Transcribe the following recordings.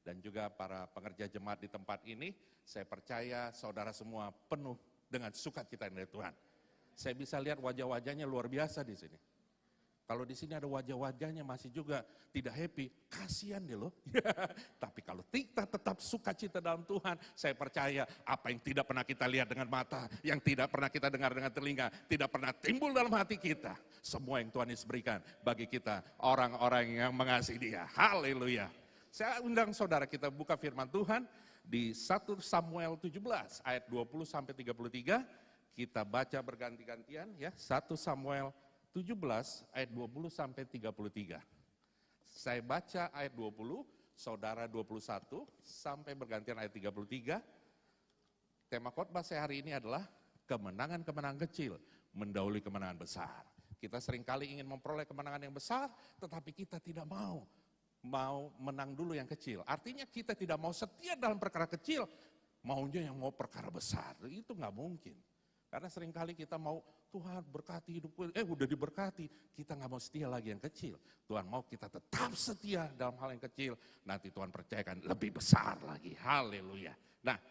dan juga para pengerja jemaat di tempat ini, saya percaya saudara semua penuh dengan sukacita dari Tuhan. Saya bisa lihat wajah-wajahnya luar biasa di sini. Kalau di sini ada wajah-wajahnya masih juga tidak happy, kasihan deh loh. Tapi kalau kita tetap sukacita dalam Tuhan, saya percaya apa yang tidak pernah kita lihat dengan mata, yang tidak pernah kita dengar dengan telinga, tidak pernah timbul dalam hati kita. Semua yang Tuhan Yesus berikan bagi kita, orang-orang yang mengasihi Dia. Haleluya. Saya undang saudara kita buka firman Tuhan di 1 Samuel 17 ayat 20 sampai 33. Kita baca berganti-gantian ya, 1 Samuel 17 ayat 20 sampai 33. Saya baca ayat 20, saudara 21 sampai bergantian ayat 33. Tema khotbah saya hari ini adalah kemenangan-kemenangan kecil mendahului kemenangan besar. Kita seringkali ingin memperoleh kemenangan yang besar, tetapi kita tidak mau menang dulu yang kecil. Artinya kita tidak mau setia dalam perkara kecil, maunya yang mau perkara besar. Itu nggak mungkin. Karena seringkali kita mau, Tuhan berkati hidupku, udah diberkati, kita nggak mau setia lagi yang kecil. Tuhan mau kita tetap setia dalam hal yang kecil, nanti Tuhan percayakan lebih besar lagi, haleluya. Nah,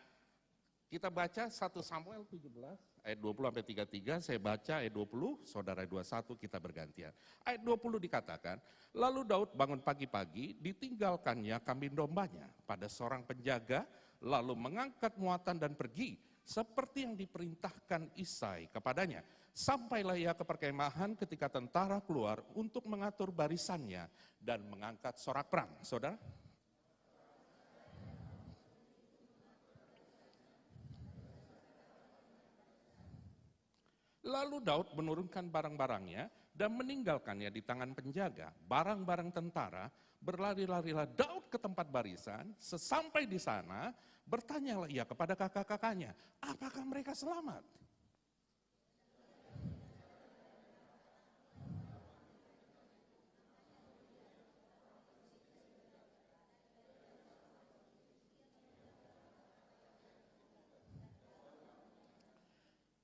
kita baca 1 Samuel 17 ayat 20 sampai 33, saya baca ayat 20, saudara 21 kita bergantian. Ayat 20 dikatakan, lalu Daud bangun pagi-pagi, ditinggalkannya kambing dombanya pada seorang penjaga, lalu mengangkat muatan dan pergi, seperti yang diperintahkan Isai kepadanya. Sampailah ia ke perkemahan ketika tentara keluar untuk mengatur barisannya dan mengangkat sorak perang. Saudara? Lalu Daud menurunkan barang-barangnya dan meninggalkannya di tangan penjaga. Barang-barang tentara, berlari-larilah Daud ke tempat barisan. Sesampai di sana, bertanyalah ia kepada kakak-kakaknya, apakah mereka selamat?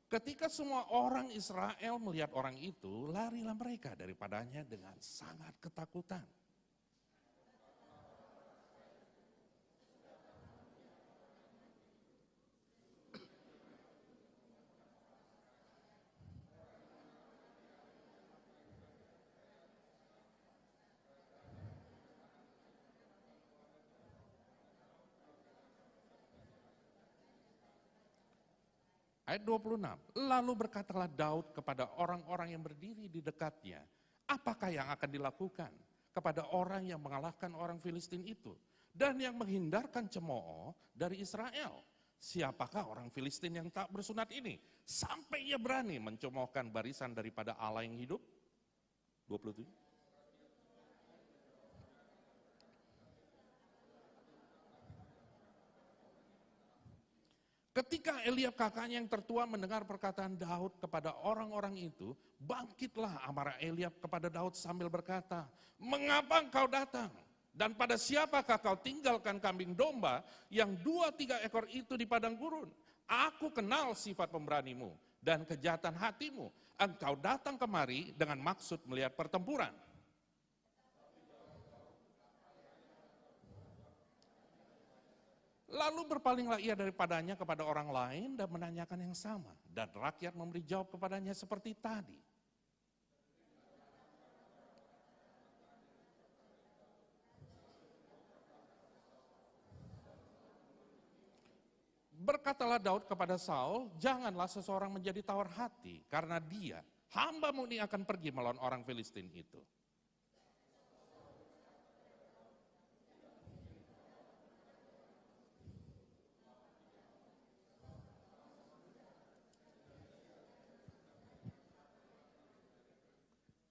Ketika semua orang Israel melihat orang itu, larilah mereka daripadanya dengan sangat ketakutan. Ayat 26, lalu berkatalah Daud kepada orang-orang yang berdiri di dekatnya, apakah yang akan dilakukan kepada orang yang mengalahkan orang Filistin itu dan yang menghindarkan cemooh dari Israel? Siapakah orang Filistin yang tak bersunat ini sampai ia berani mencemoohkan barisan daripada Allah yang hidup? 27. Ketika Eliab kakaknya yang tertua mendengar perkataan Daud kepada orang-orang itu, bangkitlah amarah Eliab kepada Daud sambil berkata, mengapa engkau datang? Dan pada siapakah kau tinggalkan kambing domba yang 2-3 ekor itu di padang gurun? Aku kenal sifat pemberanimu dan kejahatan hatimu. Engkau datang kemari dengan maksud melihat pertempuran. Lalu berpalinglah ia daripadanya kepada orang lain dan menanyakan yang sama. Dan rakyat memberi jawab kepadanya seperti tadi. Berkatalah Daud kepada Saul, janganlah seseorang menjadi tawar hati, karena dia, hamba-Mu ini akan pergi melawan orang Filistin itu.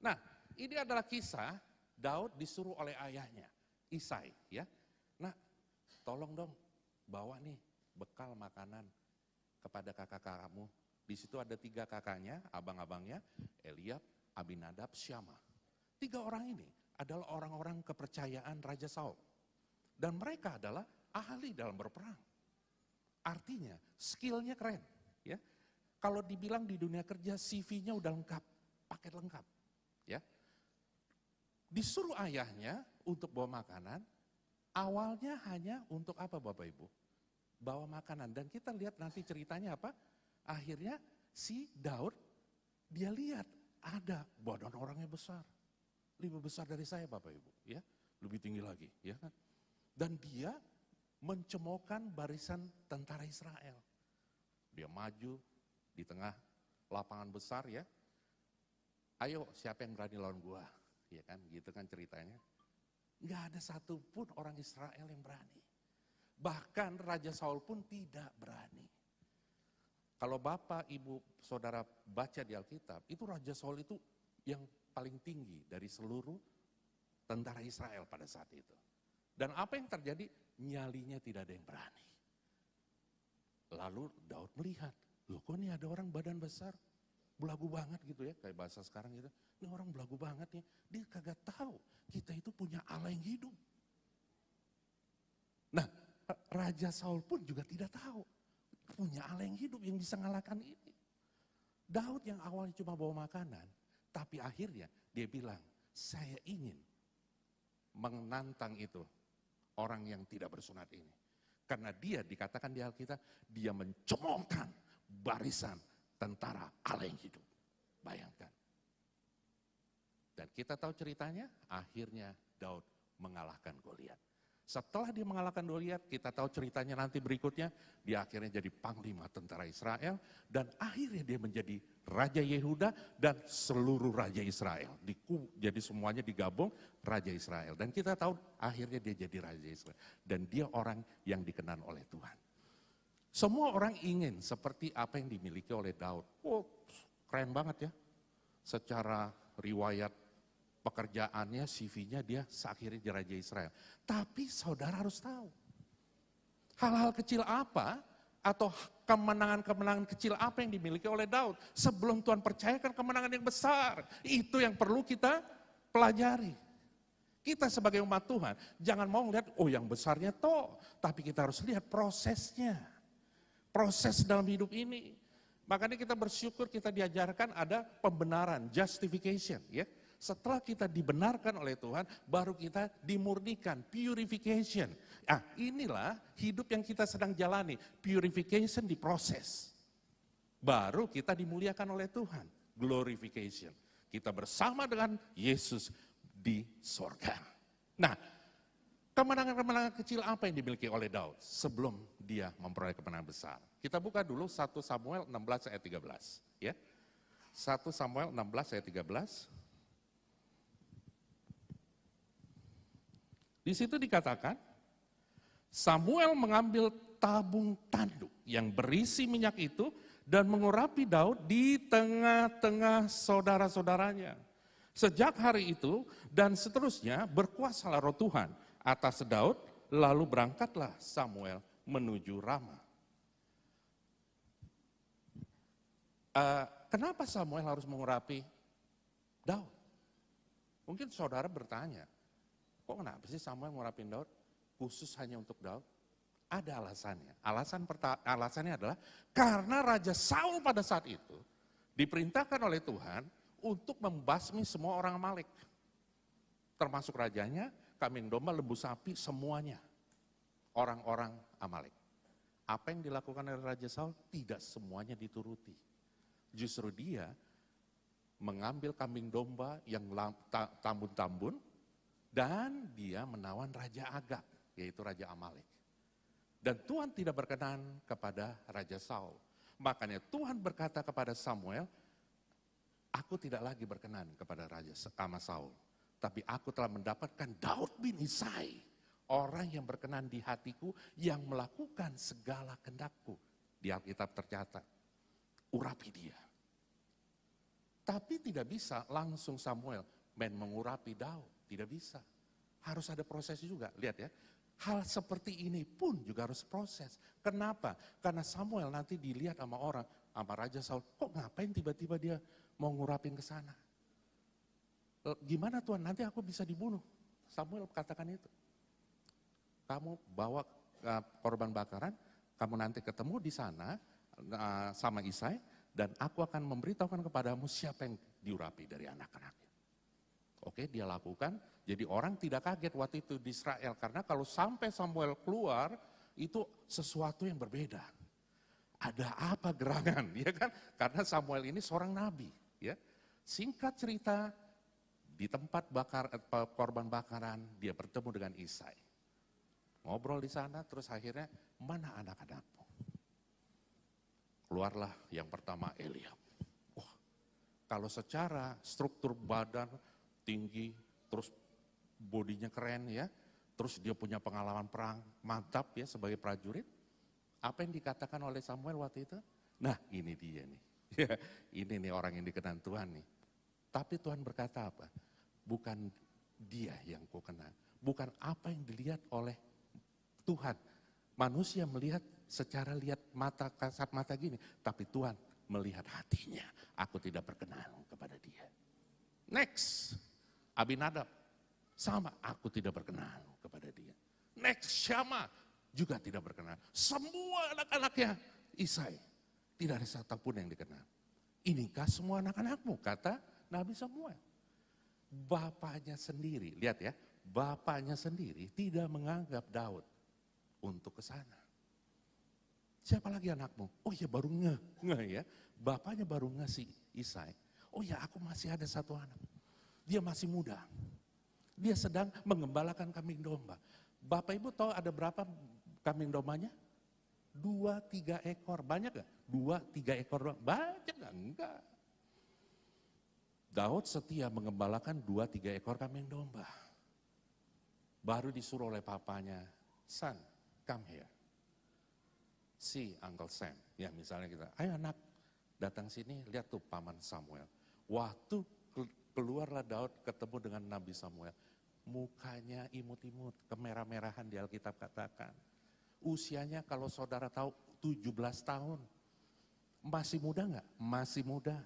Nah, ini adalah kisah Daud disuruh oleh ayahnya, Isai. Ya. Nah, tolong dong bawa nih bekal makanan kepada kakak-kakakmu. Di situ ada 3 kakaknya, abang-abangnya, Eliab, Abinadab, Syama. 3 orang ini adalah orang-orang kepercayaan Raja Saul. Dan mereka adalah ahli dalam berperang. Artinya skillnya keren. Ya. Kalau dibilang di dunia kerja CV-nya udah lengkap, paket lengkap. Ya. Disuruh ayahnya untuk bawa makanan, Awalnya hanya untuk apa Bapak Ibu? Bawa makanan. Dan kita lihat nanti ceritanya apa? Akhirnya si Daud, dia lihat ada badan orangnya besar. Lebih besar dari saya Bapak Ibu. Ya, lebih tinggi lagi. Ya kan? Dan dia mencemoohkan barisan tentara Israel. Dia maju di tengah lapangan besar ya. Ayo siapa yang berani lawan gua? Ya kan, gitu kan ceritanya. Nggak ada satupun orang Israel yang berani. Bahkan Raja Saul pun tidak berani. Kalau Bapak, Ibu, Saudara baca di Alkitab, itu Raja Saul itu yang paling tinggi dari seluruh tentara Israel pada saat itu. Dan apa yang terjadi? Nyalinya tidak ada yang berani. Lalu Daud melihat, loh kok ini ada orang badan besar, belagu banget gitu ya, kayak bahasa sekarang gitu. Ini orang belagu banget ya, dia kagak tahu kita itu punya Allah yang hidup. Nah, Raja Saul pun juga tidak tahu punya Allah yang hidup yang bisa ngalahkan ini. Daud yang awalnya cuma bawa makanan, tapi akhirnya dia bilang, saya ingin menantang itu orang yang tidak bersunat ini. Karena dia dikatakan di Alkitab, dia mencemoohkan barisan tentara Allah yang hidup. Bayangkan. Dan kita tahu ceritanya, akhirnya Daud mengalahkan Goliat. Setelah dia mengalahkan Goliat, kita tahu ceritanya nanti berikutnya, dia akhirnya jadi panglima tentara Israel, dan akhirnya dia menjadi Raja Yehuda dan seluruh Raja Israel. Jadi semuanya digabung Raja Israel. Dan kita tahu akhirnya dia jadi Raja Israel. Dan dia orang yang dikenan oleh Tuhan. Semua orang ingin seperti apa yang dimiliki oleh Daud. Oh, keren banget ya. Secara riwayat pekerjaannya, CV-nya dia akhirnya jadi Raja Israel. Tapi saudara harus tahu, hal-hal kecil apa atau kemenangan-kemenangan kecil apa yang dimiliki oleh Daud sebelum Tuhan percayakan kemenangan yang besar. Itu yang perlu kita pelajari. Kita sebagai umat Tuhan, jangan mau melihat, oh yang besarnya toh, tapi kita harus lihat prosesnya. Proses dalam hidup ini. Makanya kita bersyukur kita diajarkan ada pembenaran, justification. Ya. Setelah kita dibenarkan oleh Tuhan, baru kita dimurnikan, purification. Nah inilah hidup yang kita sedang jalani, purification diproses. Baru kita dimuliakan oleh Tuhan, glorification. Kita bersama dengan Yesus di sorga. Nah, kemenangan-kemenangan kecil apa yang dimiliki oleh Daud sebelum dia memperoleh kemenangan besar? Kita buka dulu 1 Samuel 16 ayat 13. Ya. 1 Samuel 16 ayat 13. Di situ dikatakan, Samuel mengambil tabung tanduk yang berisi minyak itu dan mengurapi Daud di tengah-tengah saudara-saudaranya. Sejak hari itu dan seterusnya berkuasalah roh Tuhan atas Daud, lalu berangkatlah Samuel menuju Rama. Kenapa Samuel harus mengurapi Daud? Mungkin saudara bertanya, kok kenapa sih Samuel ngurapin Daud? Khusus hanya untuk Daud? Ada alasannya. Alasannya adalah karena Raja Saul pada saat itu diperintahkan oleh Tuhan untuk membasmi semua orang Amalek. Termasuk rajanya, kambing domba, lembu sapi, semuanya. Orang-orang Amalek. Apa yang dilakukan oleh Raja Saul? Tidak semuanya dituruti. Justru dia mengambil kambing domba yang tambun-tambun, dan dia menawan Raja Agag, yaitu Raja Amalek. Dan Tuhan tidak berkenan kepada Raja Saul. Makanya Tuhan berkata kepada Samuel, aku tidak lagi berkenan kepada Raja Saul. Tapi aku telah mendapatkan Daud bin Isai, orang yang berkenan di hatiku, yang melakukan segala kehendakku. Di Alkitab tercatat, urapi dia. Tapi tidak bisa langsung Samuel mengurapi Daud. Tidak bisa. Harus ada proses juga. Lihat ya. Hal seperti ini pun juga harus proses. Kenapa? Karena Samuel nanti dilihat sama orang, sama Raja Saul, kok ngapain tiba-tiba dia mau ngurapin ke sana? Gimana Tuhan, nanti aku bisa dibunuh. Samuel katakan itu. Kamu bawa korban bakaran, kamu nanti ketemu di sana sama Isai, dan aku akan memberitahukan kepadamu siapa yang diurapi dari anak-anaknya. Oke, dia lakukan. Jadi orang tidak kaget waktu itu di Israel. Karena kalau sampai Samuel keluar, itu sesuatu yang berbeda. Ada apa gerangan, ya kan? Karena Samuel ini seorang nabi, ya. Singkat cerita, di tempat korban bakaran, dia bertemu dengan Isai. Ngobrol di sana, terus akhirnya, mana anak-anakmu? Keluarlah yang pertama Eliab. Wah, kalau secara struktur badan tinggi, terus bodinya keren ya, terus dia punya pengalaman perang mantap ya sebagai prajurit. Apa yang dikatakan oleh Samuel waktu itu? Nah ini dia nih, ini nih orang yang dikenan Tuhan nih. Tapi Tuhan berkata apa? Bukan dia yang ku kenal, bukan apa yang dilihat oleh Tuhan. Manusia melihat secara lihat mata, kasat mata gini, tapi Tuhan melihat hatinya. Aku tidak berkenan kepada dia. Next, Abinadab, sama, aku tidak berkenan kepada dia. Next, Syama, juga tidak berkenan. Semua anak-anaknya Isai, tidak ada satu pun yang dikenal. Inikah semua anak-anakmu, kata Nabi Samuel. Bapaknya sendiri, lihat ya, bapaknya sendiri tidak menganggap Daud untuk ke sana. Siapa lagi anakmu? Oh ya baru ngeh ya, bapaknya baru ngasih Isai. Oh ya aku masih ada satu anak. Dia masih muda. Dia sedang mengembalakan kambing domba. Bapak Ibu tahu ada berapa kambing dombanya? 2-3 ekor. Banyak gak? 2-3 ekor doang. Banyak gak? Enggak. Daud setia mengembalakan 2-3 ekor kambing domba. Baru disuruh oleh papanya, son, come here. Si Uncle Sam. Ya misalnya kita, ayo anak datang sini, lihat tuh paman Samuel. Waktu keluarlah Daud ketemu dengan Nabi Samuel. Mukanya imut-imut, kemerah-merahan di Alkitab katakan. Usianya kalau saudara tahu 17 tahun. Masih muda enggak? Masih muda.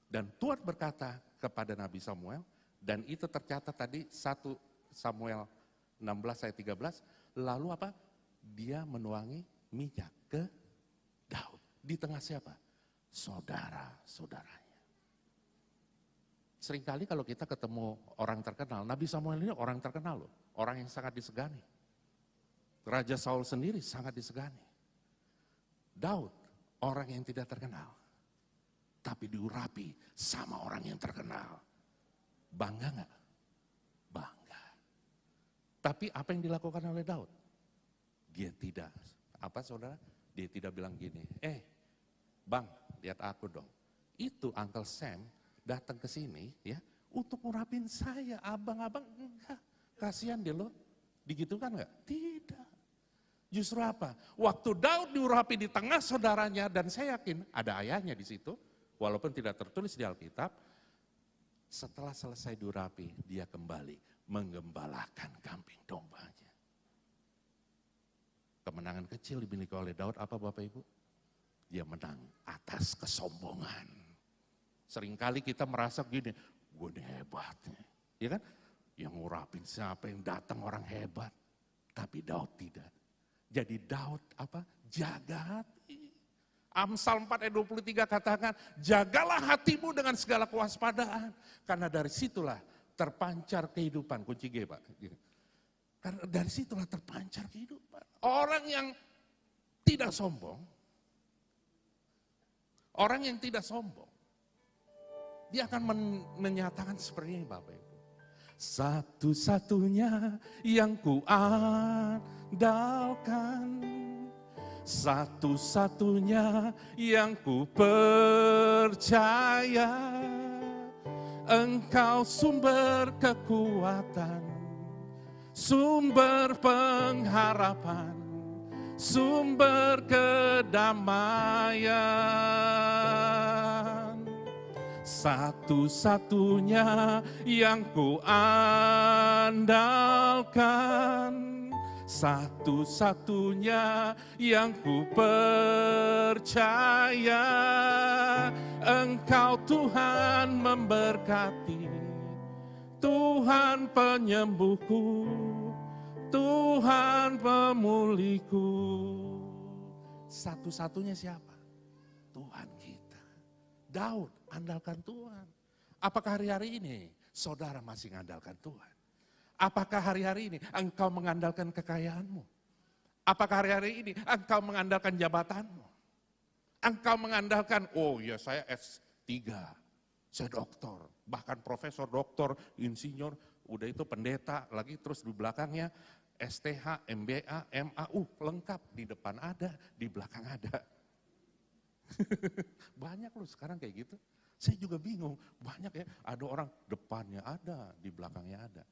Dan Tuhan berkata kepada Nabi Samuel, dan itu tercatat tadi 1 Samuel 16 ayat 13, lalu apa? Dia menuangi minyak ke Daud. Di tengah siapa? Saudara-saudaranya. Seringkali kalau kita ketemu orang terkenal, Nabi Samuel ini orang terkenal loh, orang yang sangat disegani. Raja Saul sendiri sangat disegani. Daud, orang yang tidak terkenal, tapi diurapi sama orang yang terkenal. Bangga nggak? Bangga. Tapi apa yang dilakukan oleh Daud? Dia tidak, apa saudara? Dia tidak bilang gini, bang, lihat aku dong. Itu Uncle Sam datang ke sini ya untuk ngurapin saya, abang-abang enggak. Kasihan dia loh, digitukan enggak? Tidak. Justru apa? Waktu Daud diurapi di tengah saudaranya, dan saya yakin ada ayahnya di situ, walaupun tidak tertulis di Alkitab, setelah selesai diurapi, dia kembali menggembalakan kambing dombanya. Kemenangan kecil dimiliki oleh Daud, apa Bapak Ibu? Dia menang atas kesombongan. Seringkali kita merasa gini, gue ini hebatnya. Ya kan? Yang ngurapin siapa, yang datang orang hebat. Tapi Daud tidak. Jadi Daud apa? Jaga hati. Amsal 4 ayat 23 katakan, jagalah hatimu dengan segala kewaspadaan. Karena dari situlah terpancar kehidupan. Kunci G Pak. Karena dari situlah terpancar kehidupan. Orang yang tidak sombong, orang yang tidak sombong, dia akan menyatakan seperti ini Bapak Ibu. Satu-satunya yang ku andalkan, satu-satunya yang ku percaya, Engkau sumber kekuatan, sumber pengharapan, sumber kedamaian. Satu-satunya yang ku andalkan, satu-satunya yang ku percaya, Engkau Tuhan memberkati, Tuhan penyembuhku, Tuhan pemulihku. Satu-satunya siapa? Tuhan kita. Daud andalkan Tuhan. Apakah hari-hari ini saudara masih mengandalkan Tuhan? Apakah hari-hari ini engkau mengandalkan kekayaanmu? Apakah hari-hari ini engkau mengandalkan jabatanmu? Engkau mengandalkan, oh ya saya S3, saya doktor, bahkan profesor, doktor, insinyur, udah itu pendeta, lagi terus di belakangnya STH, MBA, MAU, lengkap. Di depan ada, di belakang ada. Banyak loh sekarang kayak gitu. Saya juga bingung, banyak ya, ada orang depannya ada, di belakangnya ada.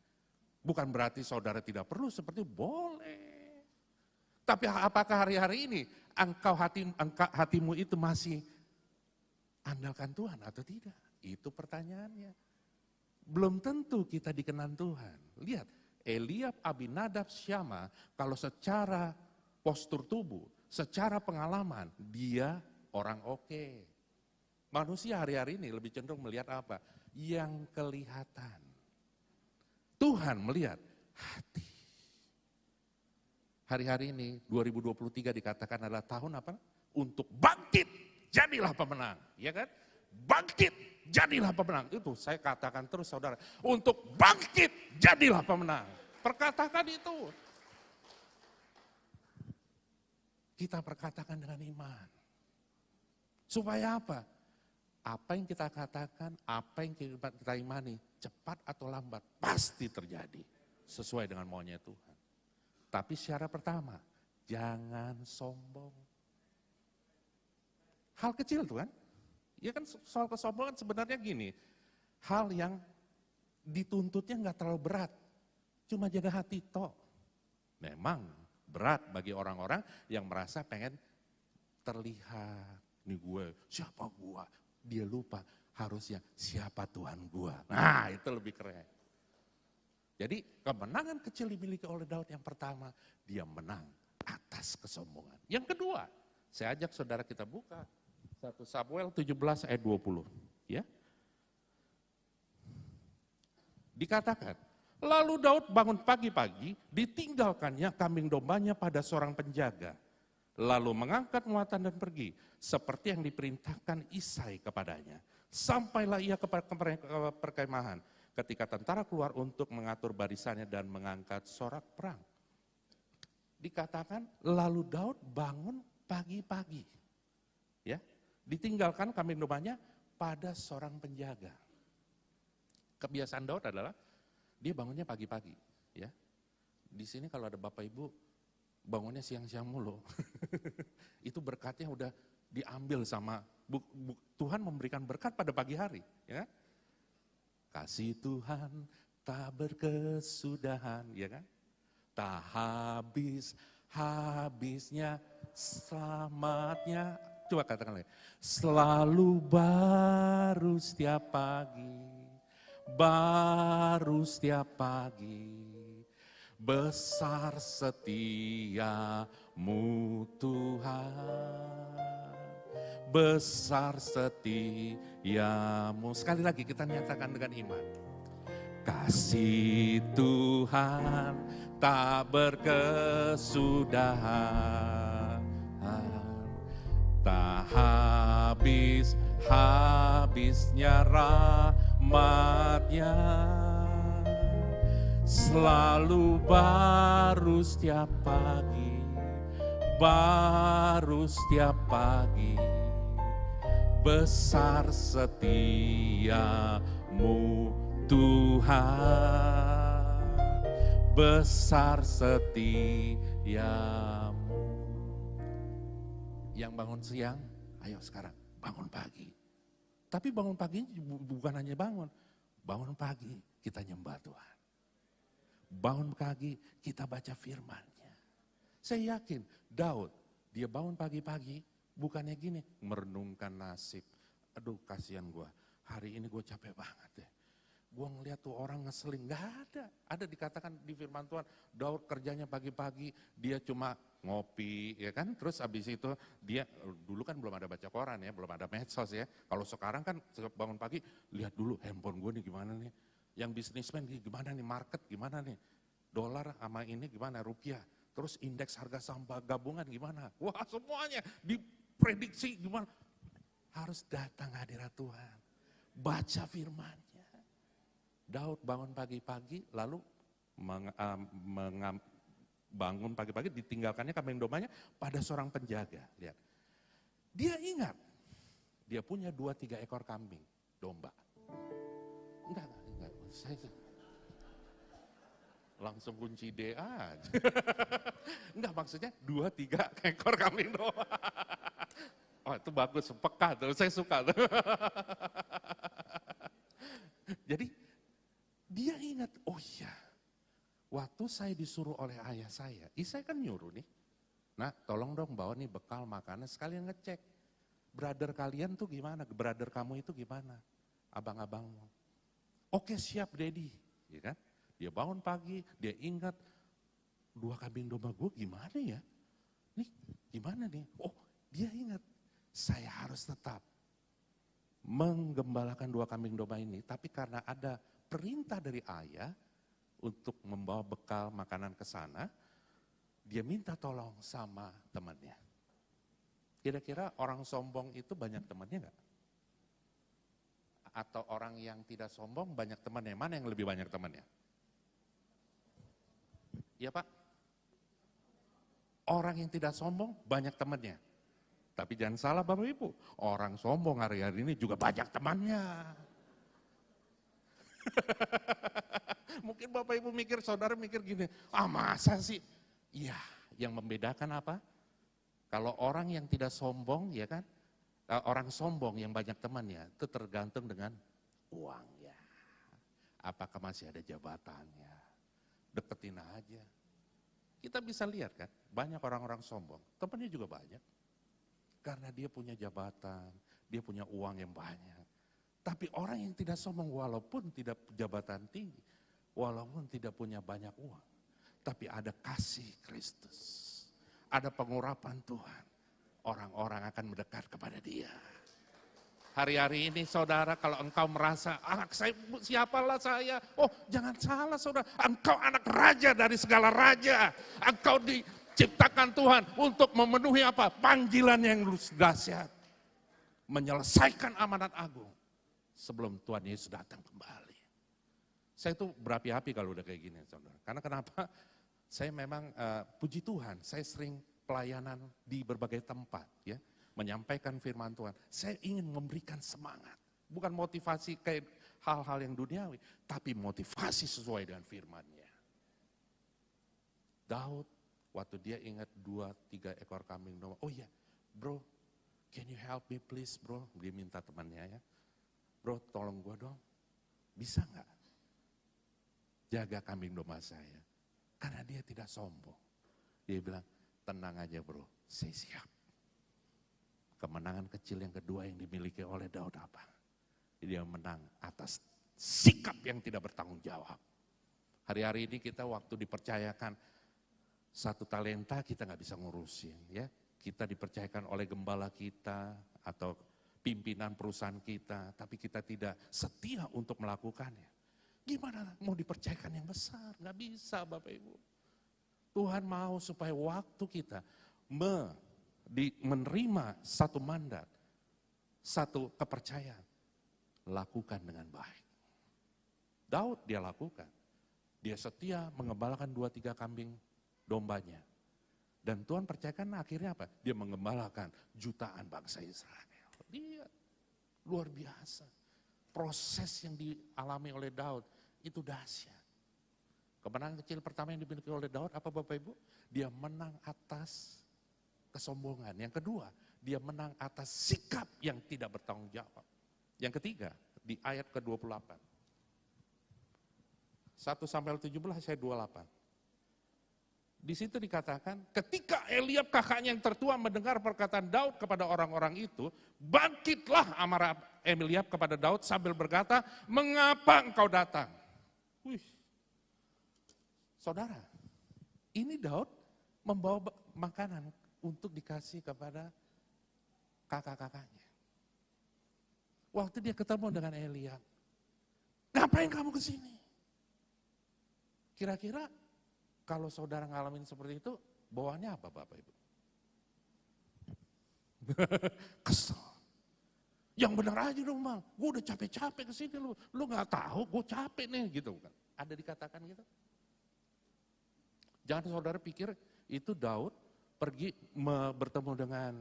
Bukan berarti saudara tidak perlu, seperti boleh. Tapi apakah hari-hari ini hatimu itu masih andalkan Tuhan atau tidak? Itu pertanyaannya. Belum tentu kita dikenan Tuhan. Lihat, Eliab, Abinadab, Syama, kalau secara postur tubuh, secara pengalaman, dia orang oke. Manusia hari-hari ini lebih cenderung melihat apa? Yang kelihatan. Tuhan melihat hati. Hari-hari ini 2023 dikatakan adalah tahun apa? Untuk bangkit, jadilah pemenang, ya kan? Bangkit, jadilah pemenang. Itu saya katakan terus saudara, untuk bangkit, jadilah pemenang. Perkatakan itu. Kita perkatakan dengan iman. Supaya apa? Apa yang kita katakan, apa yang kita imani, cepat atau lambat, pasti terjadi. Sesuai dengan maunya Tuhan. Tapi syarat pertama, jangan sombong. Hal kecil tuh kan? Ya kan soal kesombongan sebenarnya gini, hal yang dituntutnya nggak terlalu berat, cuma jaga hati toh. Memang berat bagi orang-orang yang merasa pengen terlihat, nih gue, siapa gue? Dia lupa harusnya siapa Tuhan gue. Nah itu lebih keren. Jadi kemenangan kecil dimiliki oleh Daud yang pertama, dia menang atas kesombongan. Yang kedua, saya ajak saudara kita buka 1 Samuel 17 ayat 20. Ya. Dikatakan, lalu Daud bangun pagi-pagi, ditinggalkannya kambing dombanya pada seorang penjaga. Lalu mengangkat muatan dan pergi, seperti yang diperintahkan Isai kepadanya. Sampailah ia ke perkemahan, ketika tentara keluar untuk mengatur barisannya dan mengangkat sorak perang. Dikatakan, lalu Daud bangun pagi-pagi. Ya, ditinggalkan kambing dombanya pada seorang penjaga. Kebiasaan Daud adalah dia bangunnya pagi-pagi. Ya, di sini kalau ada bapak ibu bangunnya siang-siang mulu. Itu berkatnya udah diambil sama Tuhan, memberikan berkat pada pagi hari. Ya, kasih Tuhan tak berkesudahan, ya kan? Tak habis-habisnya selamatnya. Coba katakan lagi. Selalu baru setiap pagi. Baru setiap pagi. Besar setiamu Tuhan. Besar setiamu. Sekali lagi kita nyatakan dengan iman. Kasih Tuhan tak berkesudahan, tak habis-habisnya rahmat-Nya, selalu baru setiap pagi, baru setiap pagi, besar setiamu Tuhan, besar setiamu. Yang bangun siang, ayo sekarang bangun pagi. Tapi bangun pagi bukan hanya bangun pagi kita nyembah Tuhan. Bangun pagi kita baca firman-Nya. Saya yakin Daud, dia bangun pagi-pagi bukannya gini, merenungkan nasib. Aduh kasihan gue, hari ini gue capek banget deh. Gue ngeliat tuh orang ngeselin, gak ada. Ada dikatakan di firman Tuhan, Daud kerjanya pagi-pagi, dia cuma ngopi, ya kan. Terus abis itu dia, dulu kan belum ada baca koran ya, belum ada medsos ya. Kalau sekarang kan bangun pagi, lihat dulu handphone gue nih gimana nih. Yang bisnismen gimana nih, market gimana nih. Dolar sama ini gimana, rupiah. Terus indeks harga saham gabungan gimana. Wah semuanya diprediksi gimana. Harus datang hadirat Tuhan. Baca firman-Nya. Daud bangun pagi-pagi lalu bangun pagi-pagi ditinggalkannya kambing dombanya pada seorang penjaga. Lihat. Dia ingat dia punya 2-3 ekor kambing domba. Enggak. Saya langsung kunci DA aja. Enggak, maksudnya 2-3 ekor kambing domba. Oh itu bagus, peka tuh, saya suka tuh. Jadi dia ingat, oh iya, waktu saya disuruh oleh ayah saya kan nyuruh nih, nah tolong dong bawa nih bekal makanan, sekalian ngecek, brother kalian tuh gimana, brother kamu itu gimana, abang-abangmu. Oke siap Daddy, ya kan? Dia bangun pagi, dia ingat, 2 kambing domba gue gimana ya, nih gimana nih, oh dia ingat, saya harus tetap menggembalakan 2 kambing domba ini, tapi karena ada perintah dari ayah untuk membawa bekal makanan ke sana, dia minta tolong sama temannya. Kira-kira orang sombong itu banyak temannya enggak? Atau orang yang tidak sombong banyak temannya? Mana yang lebih banyak temannya? Iya Pak? Orang yang tidak sombong banyak temannya. Tapi jangan salah Bapak Ibu, orang sombong hari-hari ini juga banyak temannya. Mungkin Bapak Ibu mikir, saudara mikir gini, masa sih? Iya, yang membedakan apa? Kalau orang yang tidak sombong, ya kan? Orang sombong yang banyak temannya, itu tergantung dengan uangnya. Apakah masih ada jabatannya? Deketin aja. Kita bisa lihat kan, banyak orang-orang sombong, temannya juga banyak. Karena dia punya jabatan, dia punya uang yang banyak. Tapi orang yang tidak sombong walaupun tidak jabatan tinggi, walaupun tidak punya banyak uang, tapi ada kasih Kristus, ada pengurapan Tuhan, orang-orang akan mendekat kepada dia. Hari-hari ini saudara, kalau engkau merasa, siapalah saya? Oh jangan salah saudara, engkau anak raja dari segala raja, engkau diciptakan Tuhan untuk memenuhi apa? Panggilan yang dahsyat. Menyelesaikan amanat agung sebelum Tuhan Yesus datang kembali. Saya tuh berapi-api kalau udah kayak gini saudara. Karena kenapa? Saya memang puji Tuhan, saya sering pelayanan di berbagai tempat ya. Menyampaikan firman Tuhan. Saya ingin memberikan semangat. Bukan motivasi kayak hal-hal yang duniawi, tapi motivasi sesuai dengan firman-Nya. Daud waktu dia ingat 2-3 ekor kambing domba. Oh iya, bro, can you help me please bro? Dia minta temannya ya. Bro, tolong gua dong. Bisa nggak jaga kambing domba saya? Karena dia tidak sombong. Dia bilang, tenang aja bro, saya siap. Kemenangan kecil yang kedua yang dimiliki oleh Daud apa? Dia menang atas sikap yang tidak bertanggung jawab. Hari-hari ini kita waktu dipercayakan 1 talenta kita nggak bisa ngurusin ya. Kita dipercayakan oleh gembala kita atau pimpinan perusahaan kita, tapi kita tidak setia untuk melakukannya. Gimana mau dipercayakan yang besar? Nggak bisa Bapak Ibu. Tuhan mau supaya waktu kita menerima satu mandat, satu kepercayaan, lakukan dengan baik. Daud dia lakukan. Dia setia mengembalakan 2-3 kambing dombanya. Dan Tuhan percayakan akhirnya apa? Dia mengembalakan jutaan bangsa Israel. Dia luar biasa. Proses yang dialami oleh Daud itu dahsyat. Kemenangan kecil pertama yang dimiliki oleh Daud apa Bapak Ibu? Dia menang atas kesombongan. Yang kedua, dia menang atas sikap yang tidak bertanggung jawab. Yang ketiga, di ayat ke-28. 1-17 ayat 28. Di situ dikatakan, ketika Eliab kakaknya yang tertua mendengar perkataan Daud kepada orang-orang itu, bangkitlah amarah Eliab kepada Daud sambil berkata, mengapa engkau datang? Wih, saudara, ini Daud membawa makanan untuk dikasih kepada kakak-kakaknya. Waktu dia ketemu dengan Eliab, ngapain kamu ke sini? Kira-kira kalau saudara ngalamin seperti itu, bawaannya apa Bapak Ibu? Kesel. Yang benar aja dong bang, gue udah capek-capek kesini lu gak tahu gue capek nih gitu kan. Ada dikatakan gitu. Jangan saudara pikir itu Daud pergi bertemu dengan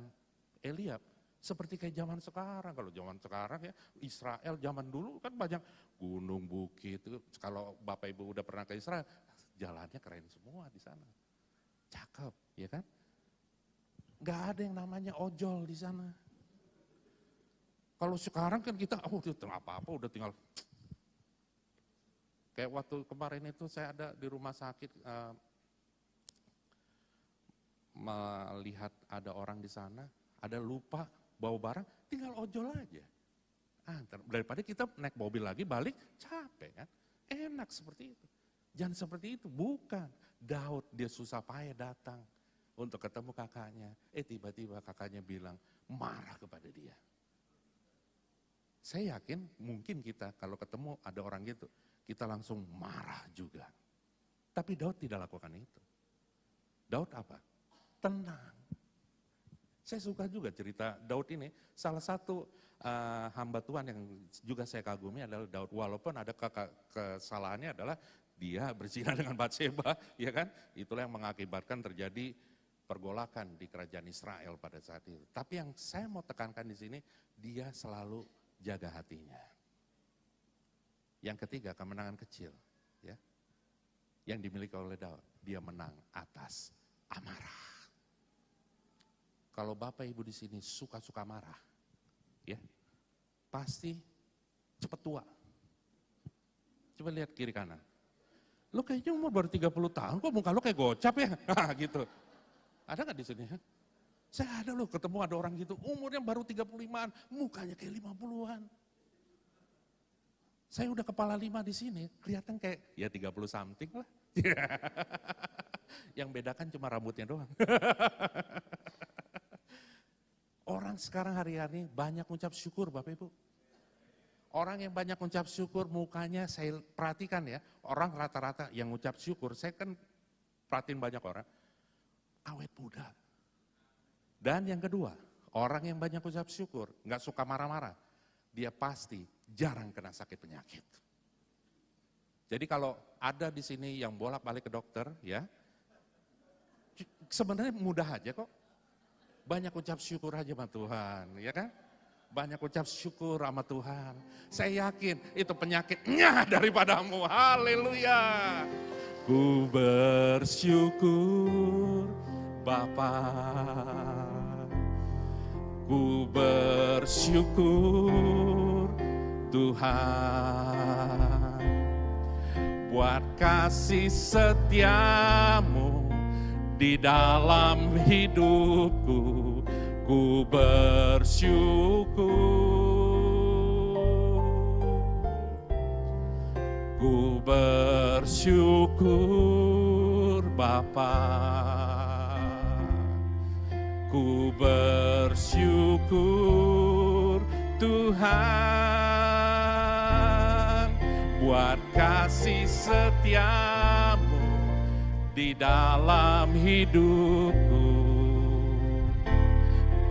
Eliab. Seperti kayak zaman sekarang, kalau zaman sekarang ya Israel zaman dulu kan banyak gunung, bukit. Kalau Bapak Ibu udah pernah ke Israel, jalannya keren semua di sana. Cakep, ya kan? Gak ada yang namanya ojol di sana. Kalau sekarang kan kita, apa-apa udah tinggal. Kayak waktu kemarin itu saya ada di rumah sakit, melihat ada orang di sana, ada lupa bawa barang, tinggal ojol aja. Daripada kita naik mobil lagi, balik, capek kan. Enak seperti itu. Jangan seperti itu, bukan. Daud dia susah payah datang untuk ketemu kakaknya. Tiba-tiba kakaknya bilang, marah kepada dia. Saya yakin mungkin kita kalau ketemu ada orang gitu, kita langsung marah juga. Tapi Daud tidak lakukan itu. Daud apa? Tenang. Saya suka juga cerita Daud ini, salah satu hamba Tuhan yang juga saya kagumi adalah Daud. Walaupun ada kesalahannya adalah dia berzina dengan Batseba, ya kan? Itulah yang mengakibatkan terjadi pergolakan di kerajaan Israel pada saat itu. Tapi yang saya mau tekankan di sini, dia selalu jaga hatinya. Yang ketiga, kemenangan kecil, ya, yang dimiliki oleh Daud, dia menang atas amarah. Kalau Bapak Ibu di sini suka-suka marah, ya, pasti cepat tua. Coba lihat kiri kanan. Lo kayaknya umur baru 30 tahun, kok muka lo kayak gocap ya? Gitu. Ada nggak di sini? Saya ada loh ketemu ada orang gitu, umurnya baru 35-an, mukanya kayak 50-an. Saya udah kepala 5 di sini, kelihatan kayak ya 30 something lah. Yang bedakan cuma rambutnya doang. Orang sekarang hari-hari banyak ucap syukur Bapak Ibu. Orang yang banyak ucap syukur mukanya saya perhatikan ya, orang rata-rata yang ucap syukur, saya kan perhatiin banyak orang, awet muda. Dan yang kedua, orang yang banyak ucap syukur, nggak suka marah-marah, dia pasti jarang kena sakit penyakit. Jadi kalau ada di sini yang bolak-balik ke dokter, ya, sebenarnya mudah aja kok. Banyak ucap syukur aja sama Tuhan, ya kan? Banyak ucap syukur sama Tuhan. Saya yakin itu penyakitnya daripadamu. Haleluya. Ku bersyukur Bapa. Ku bersyukur Tuhan buat kasih setiamu di dalam hidupku. Ku bersyukur Bapa. Ku bersyukur Tuhan buat kasih setiamu di dalam hidupku.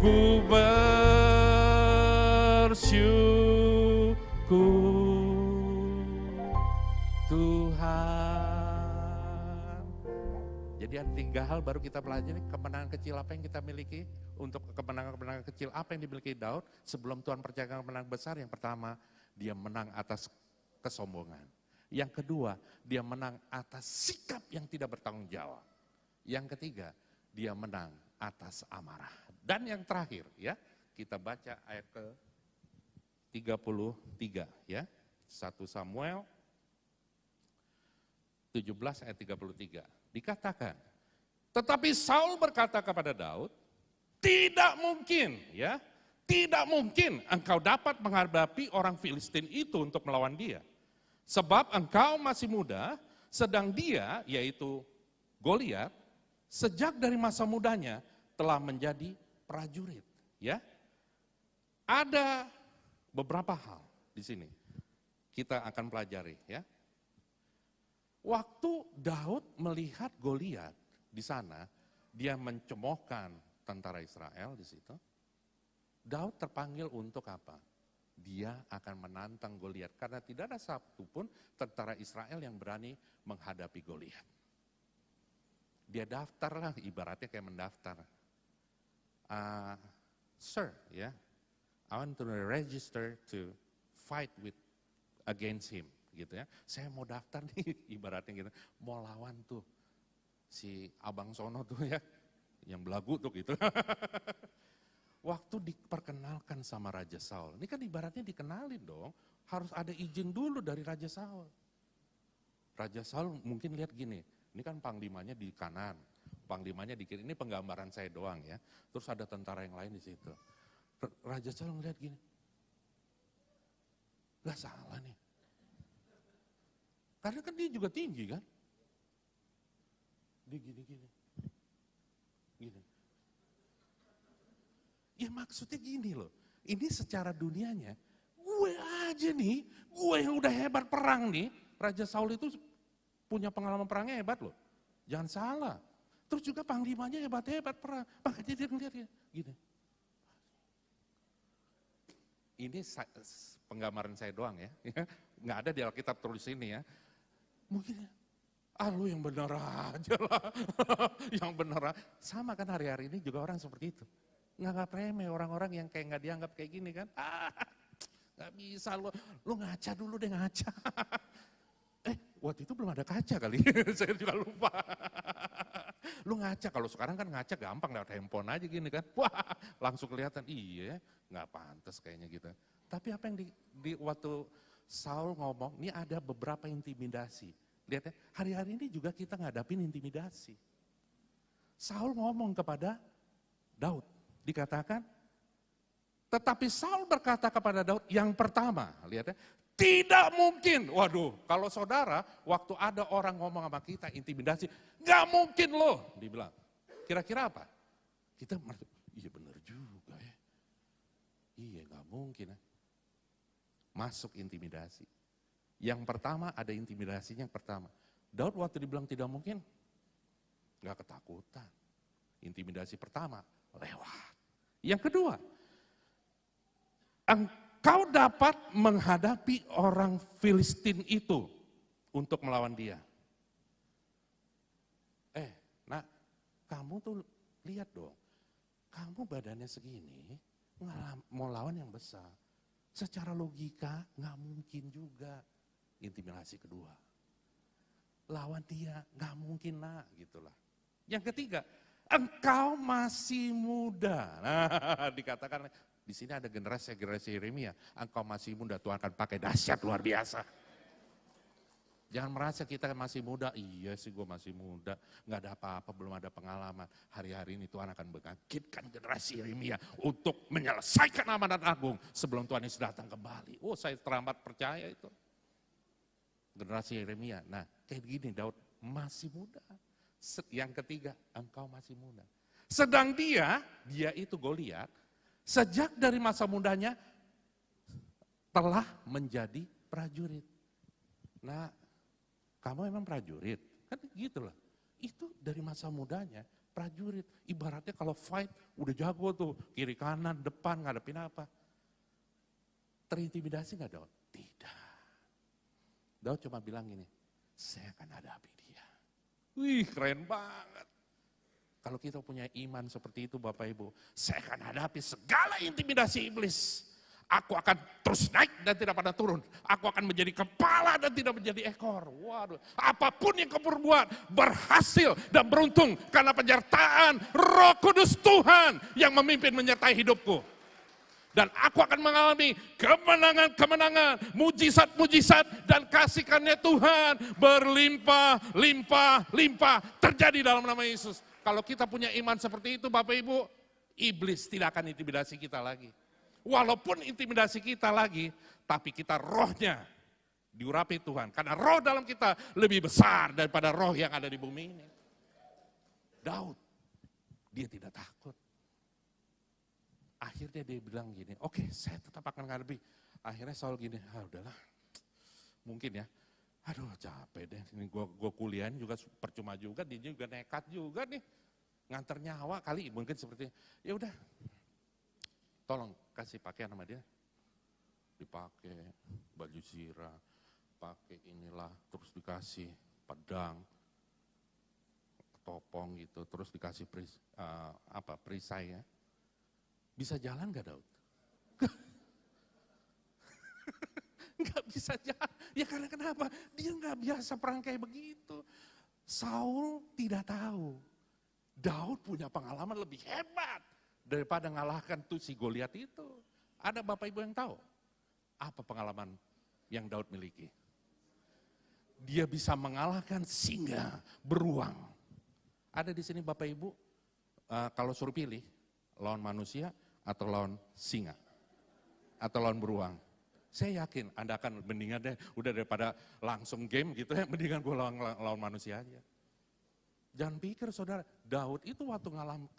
Ku bersyukur Tuhan. Jadi ada 3 hal baru kita pelajari, kemenangan kecil apa yang kita miliki. Untuk kemenangan-kemenangan kecil apa yang dimiliki Daud sebelum Tuhan percayakan kemenangan besar. Yang pertama, dia menang atas kesombongan. Yang kedua, dia menang atas sikap yang tidak bertanggung jawab. Yang ketiga, dia menang atas amarah. Dan yang terakhir, ya, kita baca ayat ke-33, ya. 1 Samuel 17 ayat 33. Dikatakan, tetapi Saul berkata kepada Daud, tidak mungkin, ya, tidak mungkin engkau dapat menghadapi orang Filistin itu untuk melawan dia. Sebab engkau masih muda, sedang dia, yaitu Goliat, sejak dari masa mudanya telah menjadi prajurit. Ya, ada beberapa hal di sini kita akan pelajari. Ya, waktu Daud melihat Goliat di sana, dia mencemoohkan tentara Israel di situ. Daud terpanggil untuk apa? dia akan menantang Goliat. Karena tidak ada satu pun tentara Israel yang berani menghadapi Goliat. Dia daftar lah, ibaratnya kayak mendaftar. Sir, ya, I want to register to fight against him, gitu ya. Saya mau daftar nih, ibaratnya gitu, mau lawan tuh si Abang Sono tuh ya, yang belagu tuh gitu. Waktu diperkenalkan sama Raja Saul, ini kan ibaratnya dikenalin dong, harus ada izin dulu dari Raja Saul. Raja Saul mungkin lihat gini, ini kan panglimanya di kanan, panglimanya di kiri, ini penggambaran saya doang ya. Terus ada tentara yang lain di situ. Raja Saul ngeliat gini, gak salah nih. Karena kan dia juga tinggi kan. Dia gini. Ya maksudnya gini loh, ini secara dunianya, gue aja nih, gue yang udah hebat perang nih, Raja Saul itu punya pengalaman perangnya hebat loh, jangan salah. Terus juga panglimanya hebat-hebat perang, makanya dia ngeliat ya, gini. Ini penggambaran saya doang ya, nggak ada di Alkitab tulis ini ya. Mungkin lu yang bener aja lah, yang bener. Sama kan hari-hari ini juga orang seperti itu. Nganggap remeh orang-orang yang kayak nggak dianggap kayak gini kan. Nggak bisa lu ngaca dulu deh ngaca. Waktu itu belum ada kaca kali, saya juga lupa. Lu ngaca, kalau sekarang kan ngaca gampang lewat handphone aja gini kan. Wah langsung kelihatan, iya nggak pantas kayaknya gitu. Tapi apa yang di waktu Saul ngomong, ini ada beberapa intimidasi. Lihat ya, hari-hari ini juga kita ngadapin intimidasi. Saul ngomong kepada Daud, dikatakan, tetapi Saul berkata kepada Daud yang pertama, lihat ya, tidak mungkin. Waduh, kalau saudara, waktu ada orang ngomong sama kita, intimidasi, gak mungkin loh, dibilang. Kira-kira apa? Kita merasa, iya benar juga ya. Iya gak mungkin ya. Masuk intimidasi. Yang pertama ada intimidasinya yang pertama. Daud waktu dibilang tidak mungkin, gak ketakutan. Intimidasi pertama, lewat. Yang kedua, engkau dapat menghadapi orang Filistin itu untuk melawan dia. Nak, kamu tuh lihat dong, kamu badannya segini, mau lawan yang besar. Secara logika nggak mungkin juga. Intimidasi kedua, lawan dia nggak mungkin nak, gitulah. Yang ketiga, engkau masih muda. Nah, dikatakan di sini ada generasi Yeremia. Engkau masih muda, Tuhan akan pakai dahsyat luar biasa. Jangan merasa kita masih muda, iya sih gue masih muda, nggak ada apa-apa, belum ada pengalaman. Hari-hari ini Tuhan akan membangkitkan generasi Yeremia untuk menyelesaikan amanat agung sebelum Tuhan Yesus datang kembali. Saya terlambat percaya itu. Generasi Yeremia, nah kayak gini Daud masih muda. Yang ketiga, engkau masih muda. Sedang dia itu Goliat, sejak dari masa mudanya telah menjadi prajurit. Nah, kamu emang prajurit? Kan gitu loh. Itu dari masa mudanya prajurit. Ibaratnya kalau fight udah jago tuh, kiri kanan, depan, ngadepin apa. Terintimidasi gak Daud? Tidak. Daud cuma bilang gini, saya akan hadapi dia. Wih keren banget. Kalau kita punya iman seperti itu Bapak Ibu, saya akan hadapi segala intimidasi iblis. Aku akan terus naik dan tidak pernah turun. Aku akan menjadi kepala dan tidak menjadi ekor. Waduh, apapun yang kau perbuat berhasil dan beruntung karena penyertaan Roh Kudus Tuhan yang memimpin menyertai hidupku. Dan aku akan mengalami kemenangan-kemenangan, mujizat-mujizat dan kasih karunia Tuhan berlimpah, limpah, limpah terjadi dalam nama Yesus. Kalau kita punya iman seperti itu Bapak Ibu, iblis tidak akan intimidasi kita lagi. Walaupun intimidasi kita lagi, tapi kita rohnya diurapi Tuhan. Karena roh dalam kita lebih besar daripada roh yang ada di bumi ini. Daud, dia tidak takut. Akhirnya dia bilang gini, oke, saya tetap akan ngadepi. Akhirnya Saul gini, udahlah, mungkin ya. Aduh capek deh, ini gue kuliahin juga percuma juga, dia juga nekat juga nih. Nganter nyawa kali, mungkin seperti ya udah. Tolong kasih pakaian sama dia. dipakai baju zirah, pakai inilah, terus dikasih pedang, topong gitu, terus dikasih perisai ya. Bisa jalan gak Daud? Nggak bisa jalan. Ya karena kenapa? Dia nggak biasa perang kayak begitu. Saul tidak tahu. Daud punya pengalaman lebih hebat daripada ngalahkan tuh si Goliat itu. Ada Bapak Ibu yang tahu? Apa pengalaman yang Daud miliki? Dia bisa mengalahkan singa beruang. Ada di sini Bapak Ibu, kalau suruh pilih, lawan manusia atau lawan singa? Atau lawan beruang? Saya yakin Anda akan mendingan deh, udah daripada langsung game gitu ya, mendingan gue lawan manusia aja. Jangan pikir saudara, Daud itu waktu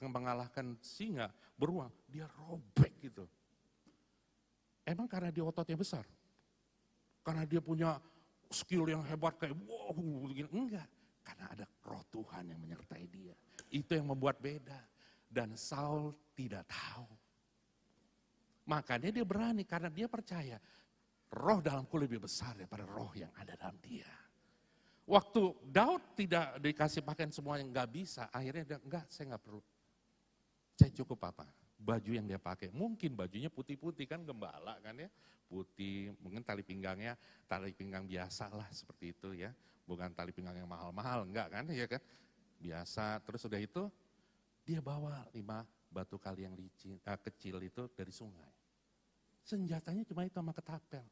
mengalahkan singa, beruang, dia robek gitu. Emang karena dia ototnya besar? Karena dia punya skill yang hebat kayak wow, begini. Enggak, karena ada roh Tuhan yang menyertai dia. Itu yang membuat beda. Dan Saul tidak tahu. Makanya dia berani karena dia percaya roh dalamku lebih besar daripada roh yang ada dalam dia. Waktu Daud tidak dikasih pakaian semua yang nggak bisa, akhirnya dia enggak, saya nggak perlu. Saya cukup apa? Baju yang dia pakai, mungkin bajunya putih-putih kan gembala kan ya, putih, mungkin tali pinggangnya tali pinggang biasa lah seperti itu ya, bukan tali pinggang yang mahal-mahal, enggak kan ya kan, biasa. Terus udah itu dia bawa 5 batu kali yang kecil itu dari sungai. Senjatanya cuma itu sama ketapel.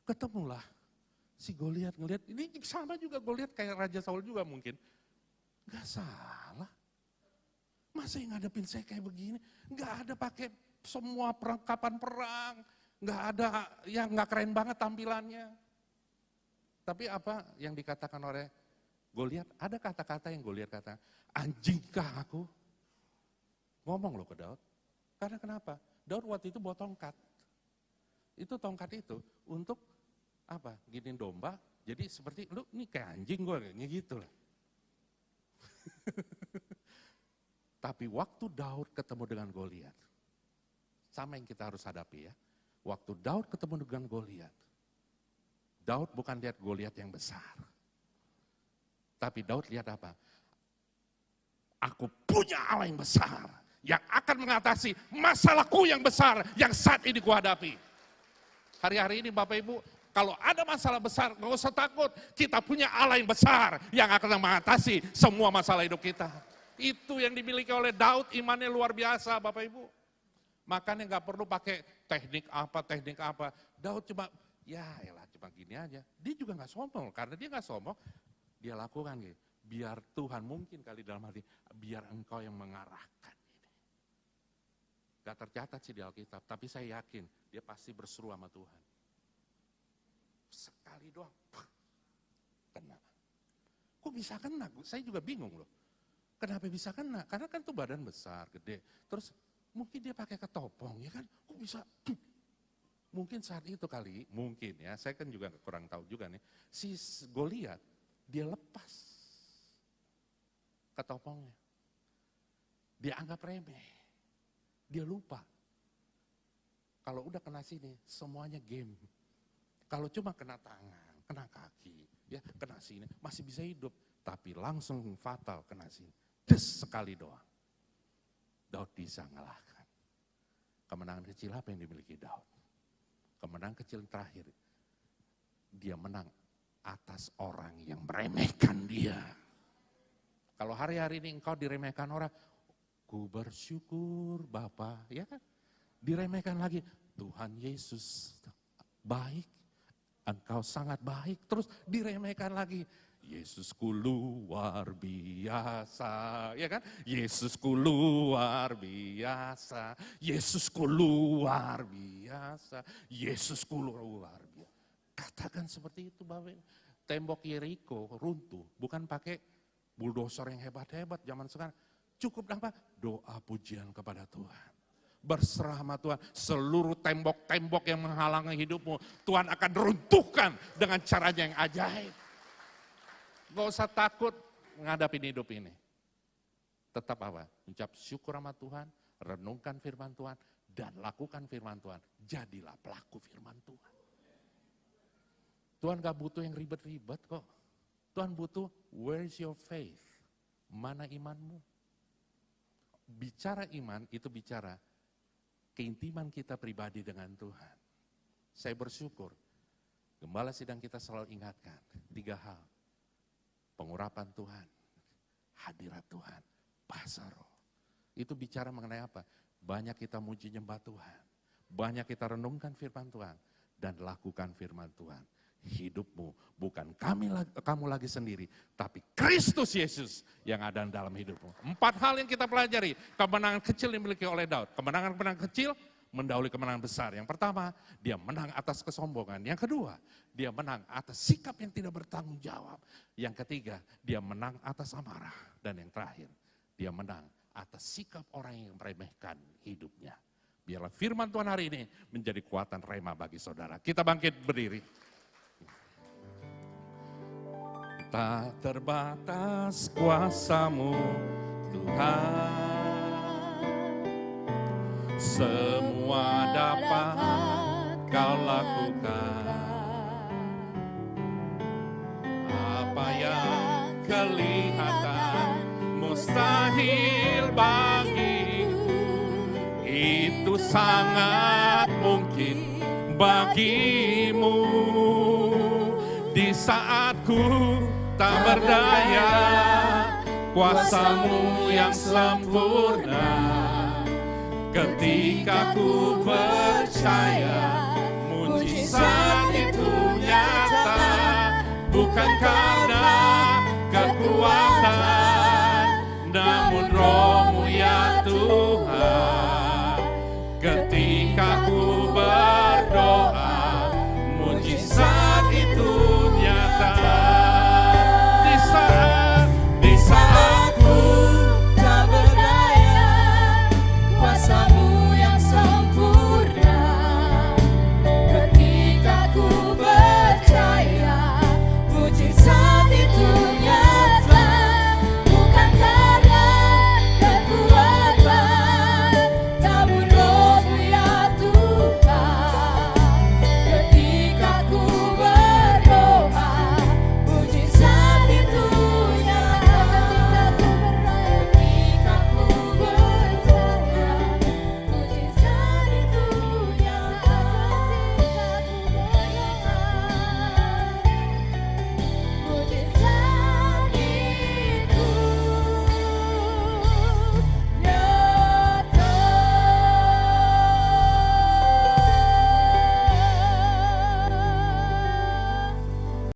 Ketemulah si Goliat ngelihat, ini sama juga Goliat kayak Raja Saul juga mungkin. Gak salah. Masa yang ngadepin saya kayak begini? Gak ada pakai semua perlengkapan perang. Gak ada, yang gak keren banget tampilannya. Tapi apa yang dikatakan oleh Goliat? Ada kata-kata yang Goliat kata, anjingkah aku? Ngomong loh ke Daud. Karena kenapa? Daud waktu itu bawa tongkat. Itu tongkat itu untuk apa? Giniin domba. Jadi seperti lu nih kayak anjing gue kayak gitu lah. Tapi waktu Daud ketemu dengan Goliat, sama yang kita harus hadapi ya. Waktu Daud ketemu dengan Goliat, Daud bukan lihat Goliat yang besar. Tapi Daud lihat apa? Aku punya Allah yang besar, yang akan mengatasi masalahku yang besar, yang saat ini kuhadapi. Hari-hari ini Bapak Ibu, kalau ada masalah besar, gak usah takut. Kita punya Allah yang besar, yang akan mengatasi semua masalah hidup kita. Itu yang dimiliki oleh Daud, imannya luar biasa Bapak Ibu. Makanya gak perlu pakai teknik apa. Daud cuma, ya elah cuma gini aja. Dia juga gak sombong, karena dia gak sombong, dia lakukan gitu. Biar Tuhan mungkin kali dalam hati, biar engkau yang mengarahkan ini. Gak tercatat sih di Alkitab, tapi saya yakin dia pasti berseru sama Tuhan. Sekali doang, kena. Kok bisa kena? Saya juga bingung loh. Kenapa bisa kena? Karena kan tuh badan besar, gede. Terus mungkin dia pakai ketopong, ya kan? Kok bisa? Mungkin saat itu kali, mungkin ya, saya kan juga kurang tahu juga nih. Si Goliat, dia lepas ketopongnya. Dia anggap remeh. Dia lupa. Kalau udah kena sini, semuanya game. Kalau cuma kena tangan, kena kaki, ya kena sini, masih bisa hidup. Tapi langsung fatal kena sini. Des sekali doang. Daud bisa ngalahkan. Kemenangan kecil apa yang dimiliki Daud? Kemenangan kecil terakhir. Dia menang atas orang yang meremehkan dia. Kalau hari-hari ini engkau diremehkan orang, ku bersyukur Bapa, ya kan? Diremehkan lagi, Tuhan Yesus baik, engkau sangat baik, terus diremehkan lagi. Yesusku luar biasa, ya kan? Yesusku luar biasa, Yesusku luar biasa, Yesusku luar biasa. Katakan seperti itu Bapak. Tembok Yeriko runtuh, bukan pakai bulldozer yang hebat-hebat zaman sekarang. Cukup apa? Doa pujian kepada Tuhan. Berserah sama Tuhan, seluruh tembok-tembok yang menghalangi hidupmu, Tuhan akan runtuhkan dengan caranya yang ajaib. Gak usah takut ngadapin hidup ini. Tetap apa? Ucap syukur sama Tuhan, renungkan firman Tuhan, dan lakukan firman Tuhan. Jadilah pelaku firman Tuhan. Tuhan gak butuh yang ribet-ribet kok. Tuhan butuh, where is your faith? Mana imanmu? Bicara iman itu bicara keintiman kita pribadi dengan Tuhan. Saya bersyukur, Gembala Sidang kita selalu ingatkan 3 hal. Pengurapan Tuhan, hadirat Tuhan, bahasa roh. Itu bicara mengenai apa? Banyak kita muji nyembah Tuhan. Banyak kita renungkan firman Tuhan. Dan lakukan firman Tuhan. Hidupmu bukan kamu lagi sendiri. Tapi Kristus Yesus yang ada dalam hidupmu. 4 hal yang kita pelajari. Kemenangan kecil dimiliki oleh Daud. Kemenangan kecil mendahului kemenangan besar. Yang pertama, dia menang atas kesombongan. Yang kedua, dia menang atas sikap yang tidak bertanggung jawab. Yang ketiga, dia menang atas amarah. Dan yang terakhir, dia menang atas sikap orang yang meremehkan hidupnya. Biarlah firman Tuhan hari ini menjadi kekuatan rema bagi saudara. Kita bangkit berdiri. Tak terbatas kuasa-Mu Tuhan, semua dapat Kau lakukan. Apa yang kelihatan mustahil bagiku, itu sangat mungkin bagimu. Di saat ku tak berdaya, kuasa-Mu yang sempurna. Ketika ku percaya, mujizat itu nyata. Bukankah